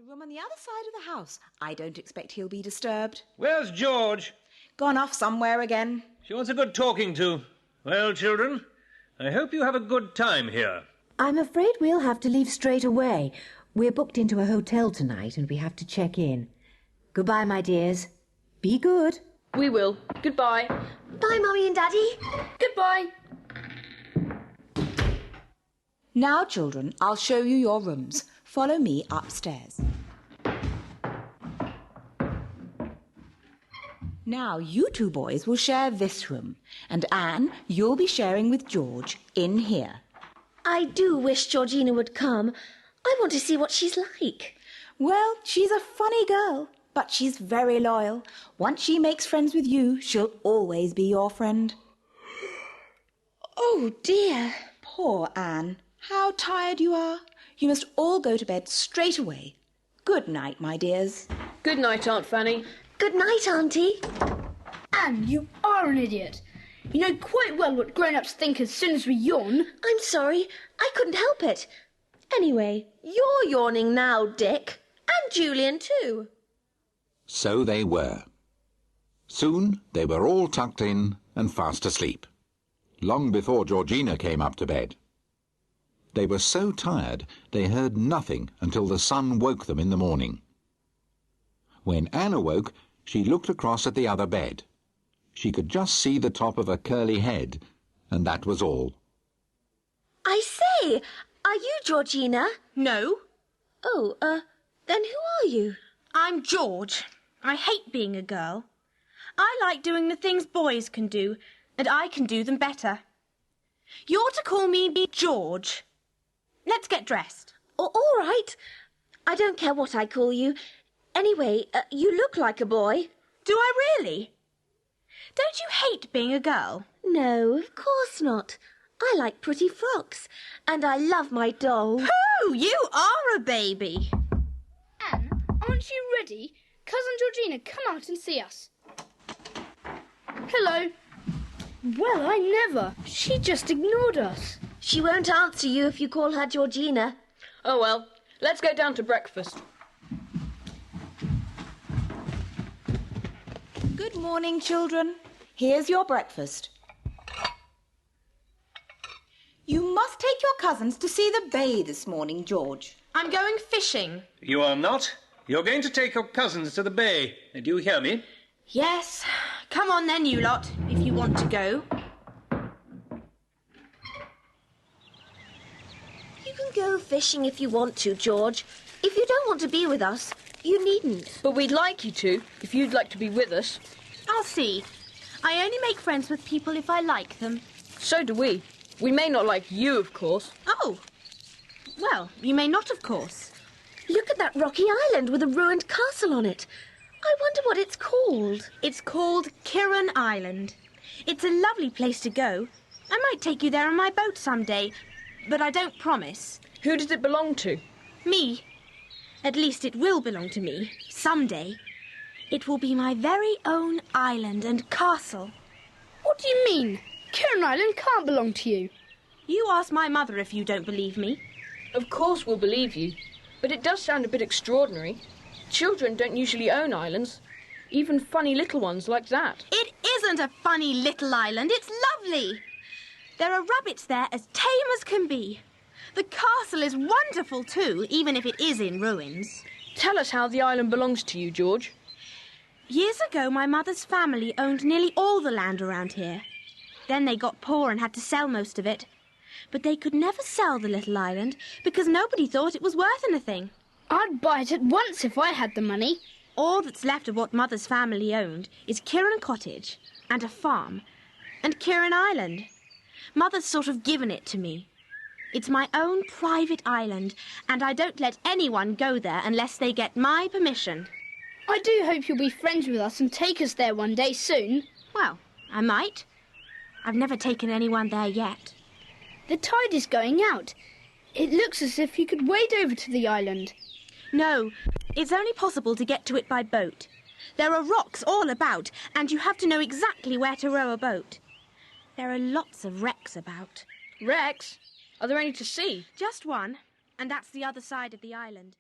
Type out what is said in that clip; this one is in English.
a room on the other side of the house. I don't expect he'll be disturbed. Where's George? Gone off somewhere again. She wants a good talking to. Well, children, I hope you have a good time here. I'm afraid we'll have to leave straight away. We're booked into a hotel tonight and we have to check in. Goodbye, my dears. Be good. We will. Goodbye. Bye, Mummy and Daddy. Goodbye. Now, children, I'll show you your rooms. Follow me upstairs. Now, you two boys will share this room. And Anne, you'll be sharing with George in here. I do wish Georgina would come. I want to see what she's like. Well, she's a funny girl, but she's very loyal. Once she makes friends with you, she'll always be your friend. Oh, dear. Poor Anne. How tired you are. You must all go to bed straight away. Good night, my dears. Good night, Aunt Fanny. Good night, Auntie. Anne, you are an idiot. You know quite well what grown-ups think as soon as we yawn. I'm sorry. I couldn't help it. Anyway, you're yawning now, Dick. And Julian, too. So they were. Soon they were all tucked in and fast asleep, long before Georgina came up to bed. They were so tired they heard nothing until the sun woke them in the morning. When Anne awoke, she looked across at the other bed. She could just see the top of a curly head, and that was all. I say, are you Georgina? No. Oh, then who are you? I'm George. I hate being a girl. I like doing the things boys can do, and I can do them better. You're to call me George. Let's get dressed. All right. I don't care what I call you. Anyway, you look like a boy. Do I really? Don't you hate being a girl? No, of course not. I like pretty frocks, and I love my doll. Pooh, you are a baby. Anne, aren't you ready? Cousin Georgina, come out and see us. Hello. Well, I never. She just ignored us. She won't answer you if you call her Georgina. Oh, well, let's go down to breakfast. Good morning, children. Here's your breakfast. You must take your cousins to see the bay this morning, George. I'm going fishing. You are not. You're going to take your cousins to the bay. Do you hear me? Yes. Come on then, you lot, if you want to go. You can go fishing if you want to, George. If you don't want to be with us, you needn't. But we'd like you to, if you'd like to be with us. I'll see. I only make friends with people if I like them. So do we. We may not like you, of course. Oh. Well, you may not, of course. Look at that rocky island with a ruined castle on it. I wonder what it's called. It's called Kirrin Island. It's a lovely place to go. I might take you there on my boat someday, but I don't promise. Who does it belong to? Me. At least it will belong to me, someday. It will be my very own island and castle. What do you mean? Kirrin Island can't belong to you. You ask my mother if you don't believe me. Of course we'll believe you, but it does sound a bit extraordinary. Children don't usually own islands, even funny little ones like that. It isn't a funny little island, it's lovely. There are rabbits there as tame as can be. The castle is wonderful too, even if it is in ruins. Tell us how the island belongs to you, George. Years ago, my mother's family owned nearly all the land around here. Then they got poor and had to sell most of it. But they could never sell the little island because nobody thought it was worth anything. I'd buy it at once if I had the money. All that's left of what Mother's family owned is Kirrin Cottage and a farm and Kirrin Island. Mother's sort of given it to me. It's my own private island, and I don't let anyone go there unless they get my permission. I do hope you'll be friends with us and take us there one day soon. Well, I might. I've never taken anyone there yet. The tide is going out. It looks as if you could wade over to the island. No, it's only possible to get to it by boat. There are rocks all about, and you have to know exactly where to row a boat. There are lots of wrecks about. Wrecks? Are there any to see? Just one, and that's the other side of the island.